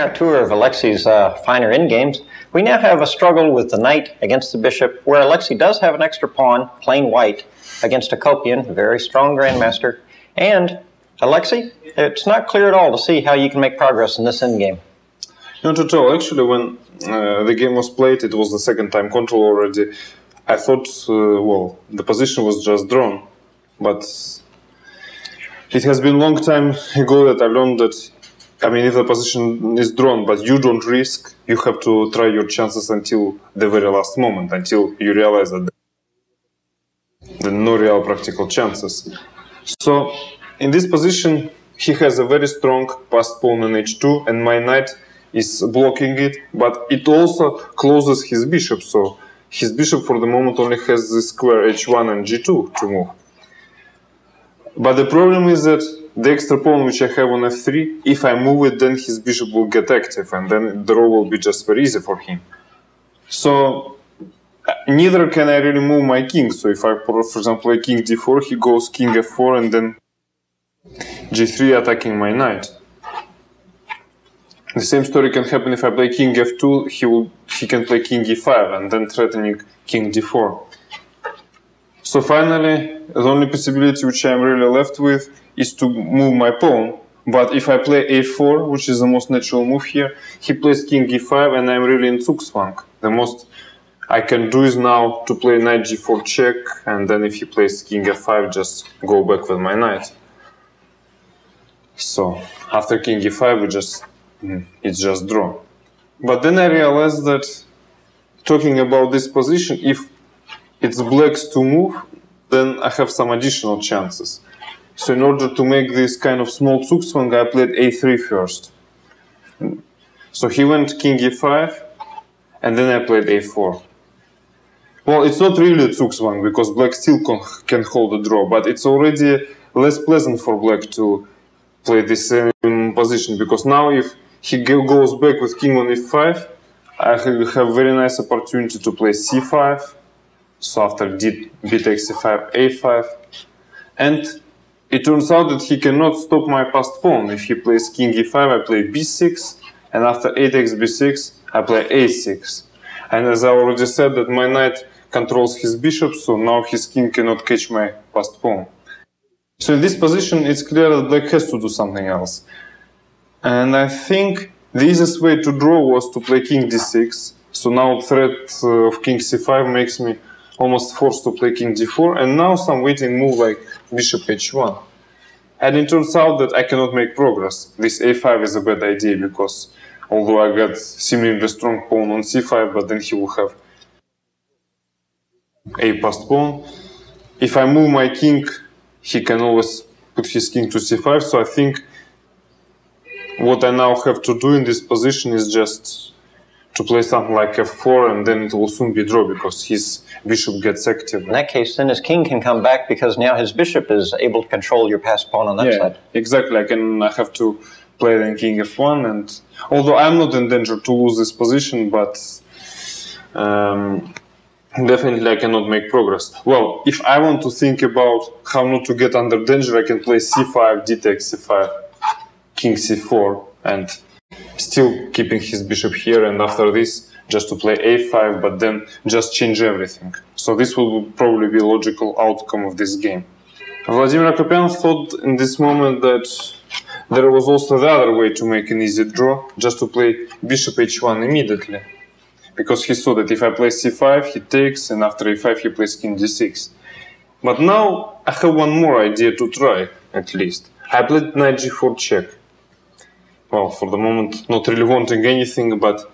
our tour of Alexei's finer endgames, we now have a struggle with the knight against the bishop, where Alexei does have an extra pawn, plain white, against a Kopian, a very strong grandmaster. And, Alexei, it's not clear at all to see how you can make progress in this endgame. Not at all. Actually, when the game was played, it was the second time control already. I thought, well, the position was just drawn. But it has been a long time ago that I learned that, I mean, if the position is drawn, but you don't risk, you have to try your chances until the very last moment, until you realize that there are no real practical chances. So, in this position, he has a very strong passed pawn on h2, and my knight is blocking it, but it also closes his bishop, so his bishop for the moment only has the square h1 and g2 to move. But the problem is that the extra pawn which I have on f3, if I move it, then his bishop will get active, and then the draw will be just very easy for him. So neither can I really move my king. So if I, for example, play king d4, he goes king f4, and then g3 attacking my knight. The same story can happen if I play king f2, he can play king e5, and then threatening king d4. So finally, the only possibility which I'm really left with is to move my pawn. But if I play a4, which is the most natural move here, he plays king e5, and I'm really in Zugzwang. The most I can do is now to play knight g4 check, and then if he plays king f5, just go back with my knight. So after king e5, it's just draw. But then I realized that talking about this position, if it's black's to move, then I have some additional chances. So in order to make this kind of small Zugzwang, I played a3 first. So he went king e5, and then I played a4. Well, it's not really a Zugzwang, because black still can hold a draw, but it's already less pleasant for black to play this same position, because now if he goes back with king on e5, I have very nice opportunity to play c5. So after b takes c5, a5. And it turns out that he cannot stop my passed pawn. If he plays king e5, I play b6. And after a takes b6, I play a6. And as I already said, that my knight controls his bishop, so now his king cannot catch my passed pawn. So in this position, it's clear that black has to do something else. And I think the easiest way to draw was to play king d6. So now threat of king c5 makes me almost forced to play king d4, and now some waiting move like bishop h1. And it turns out that I cannot make progress. This a5 is a bad idea, because although I got seemingly strong pawn on c5, but then he will have a passed pawn. If I move my king, he can always put his king to c5, so I think what I now have to do in this position is just to play something like f4, and then it will soon be draw, because his bishop gets active. In that case, then his king can come back, because now his bishop is able to control your passed pawn on that side. Exactly. I have to play then king f1, and although I'm not in danger to lose this position, but definitely I cannot make progress. Well, if I want to think about how not to get under danger, I can play c5, d takes c5, king c4, and still keeping his bishop here, and after this just to play a5, but then just change everything. So this will probably be a logical outcome of this game. Vladimir Akopyan thought in this moment that there was also the other way to make an easy draw, just to play bishop h1 immediately. Because he saw that if I play c5, he takes, and after a5 he plays king d6. But now I have one more idea to try, at least. I played knight g4 check. Well, for the moment, not really wanting anything, but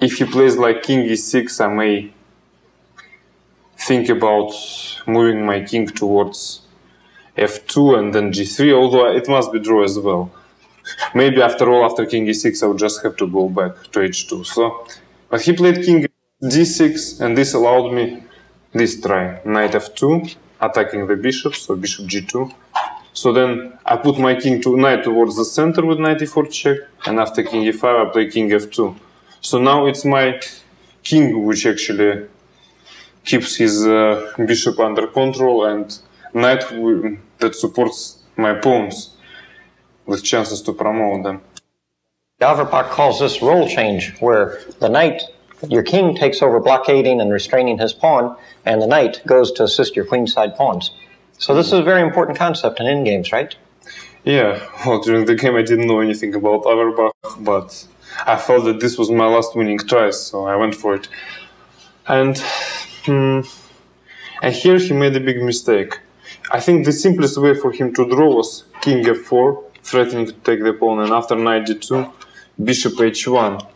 if he plays like king e6, I may think about moving my king towards f2 and then g3, although it must be draw as well. Maybe after all, after king e6, I would just have to go back to h2. So, but he played king d6, and this allowed me this try, knight f2, attacking the bishop, so bishop g2. So then I put my knight towards the center with knight e4 check, and after king e5 I play king f2. So now it's my king which actually keeps his bishop under control, and knight that supports my pawns with chances to promote them. Averbach calls this role change, where the knight, your king takes over blockading and restraining his pawn, and the knight goes to assist your queenside pawns. So this is a very important concept in in-games, right? Yeah, well, during the game I didn't know anything about Averbach, but I felt that this was my last winning try, so I went for it. And here he made a big mistake. I think the simplest way for him to draw was king f4, threatening to take the pawn, and after knight d2, bishop h1.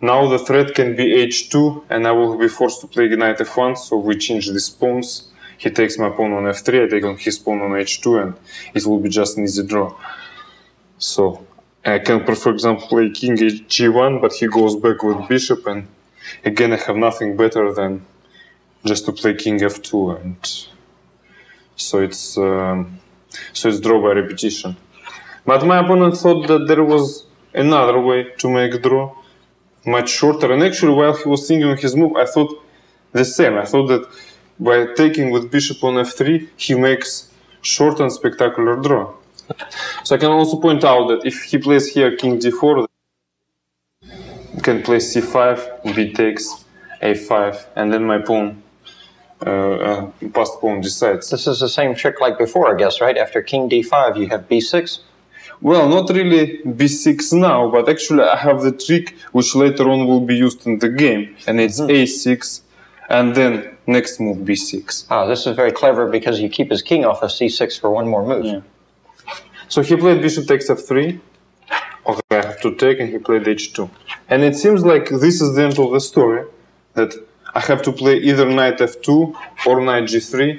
Now the threat can be h2, and I will be forced to play knight f1, so we change these pawns. He takes my pawn on f3, I take on his pawn on h2, and it will be just an easy draw. So I can, for example, play king g1, but he goes back with bishop, and again I have nothing better than just to play king f2, and so it's draw by repetition. But my opponent thought that there was another way to make draw, much shorter, and actually while he was thinking his move, I thought the same. I thought that by taking with bishop on f3, he makes short and spectacular draw. So I can also point out that if he plays here king d4, he can play c5, b takes, a5, and then my pawn, passed pawn decides. This is the same trick like before, I guess, right? After king d5, you have b6. Well, not really b6 now, but actually I have the trick which later on will be used in the game, and it's a6, and then next move b6. Ah, this is very clever because you keep his king off of c6 for one more move. Yeah. So he played bishop takes f3. Okay, I have to take, and he played h2. And it seems like this is the end of the story, that I have to play either knight f2 or knight g3,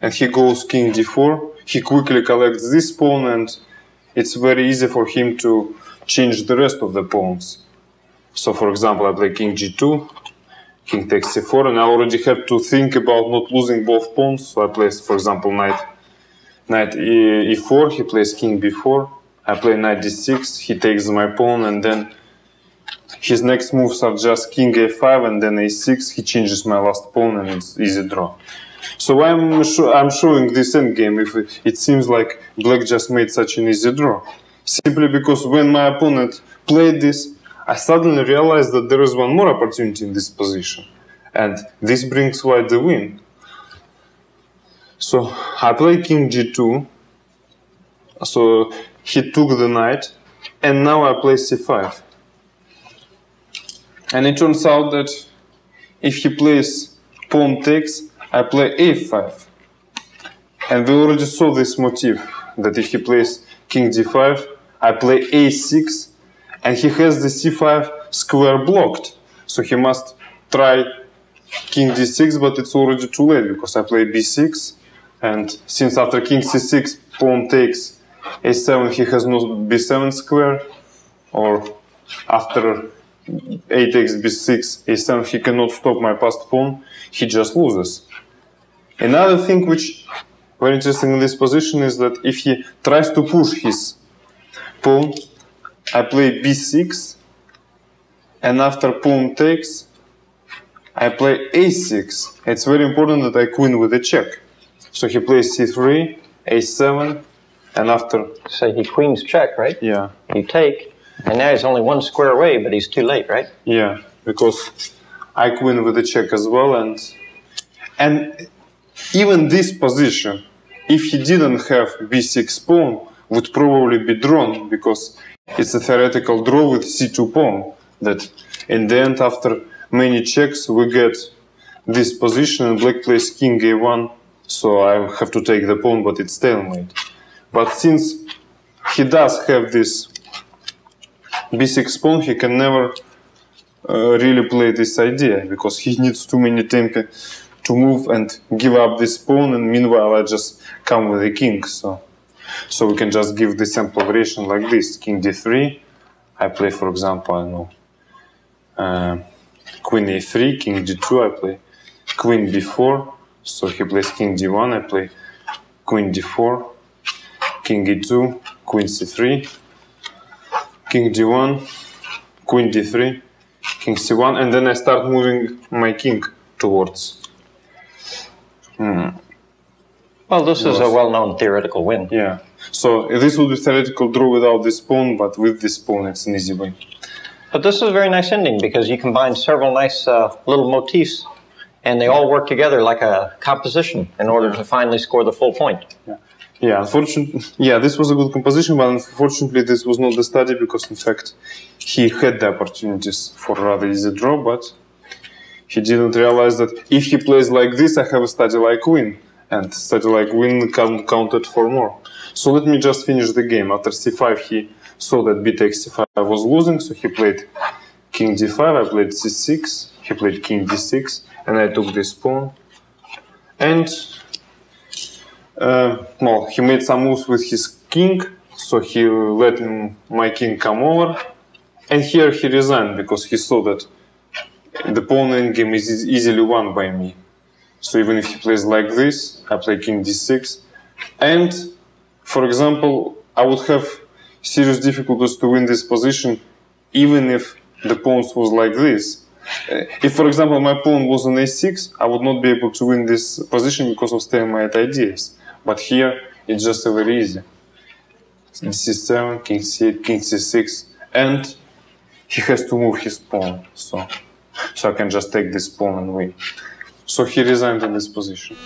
and he goes king d4. He quickly collects this pawn, and it's very easy for him to change the rest of the pawns. So for example, I play king g2, king takes c4, and I already have to think about not losing both pawns. So I play, for example, knight e4, he plays king b4, I play knight d6, he takes my pawn, and then his next moves are just king a5 and then a6, he changes my last pawn, and it's easy draw. So I'm showing this endgame if it seems like black just made such an easy draw. Simply because when my opponent played this, I suddenly realized that there is one more opportunity in this position. And this brings white the win. So I play king g2. So he took the knight. And now I play c5. And it turns out that if he plays pawn takes, I play a5. And we already saw this motif, that if he plays king d5, I play a6, and he has the c5 square blocked. So he must try king d6, but it's already too late, because I play b6, and since after king c6, pawn takes a7, he has no b7 square, or after a takes b6, a7, he cannot stop my passed pawn, he just loses. Another thing which very interesting in this position is that if he tries to push his pawn, I play b6, and after pawn takes, I play a6. It's very important that I queen with a check. So he plays c3, a7, and after... So he queens check, right? Yeah. You take, and now he's only one square away, but he's too late, right? Yeah, because I queen with a check as well, and even this position, if he didn't have b6 pawn, would probably be drawn, because it's a theoretical draw with c2 pawn, that in the end, after many checks, we get this position, and black plays king a1, so I have to take the pawn, but it's stalemate. But since he does have this b6 pawn, he can never really play this idea, because he needs too many tempi to move and give up this pawn, and meanwhile I just come with a king. So we can just give the sample variation like this: king d3, I play, for example, I know, queen a3, king d2, I play queen b4, so he plays king d1, I play queen d4, king e2, queen c3, king d1, queen d3, king c1, and then I start moving my king towards Well, this is a well-known theoretical win. Yeah. So this would be theoretical draw without this pawn, but with this pawn it's an easy win. But this is a very nice ending because you combine several nice little motifs and they all work together like a composition in order to finally score the full point. Yeah, unfortunately, this was a good composition, but unfortunately this was not the study because in fact he had the opportunities for rather easy draw, but he didn't realize that if he plays like this, I have a study like win, and study like win counted for more. So let me just finish the game. After c5, he saw that b takes c5 was losing, so he played king d5, I played c6, he played king d6, and I took this pawn. And, well, he made some moves with his king, so he let my king come over. And here he resigned because he saw that the pawn endgame is easily won by me. So even if he plays like this, I play king d6. And, for example, I would have serious difficulties to win this position even if the pawn was like this. If, for example, my pawn was on a6, I would not be able to win this position because of stalemate ideas. But here, it's just very easy. c7, king c8, king c6, and he has to move his pawn. So I can just take this pawn and win. So he resigned in this position.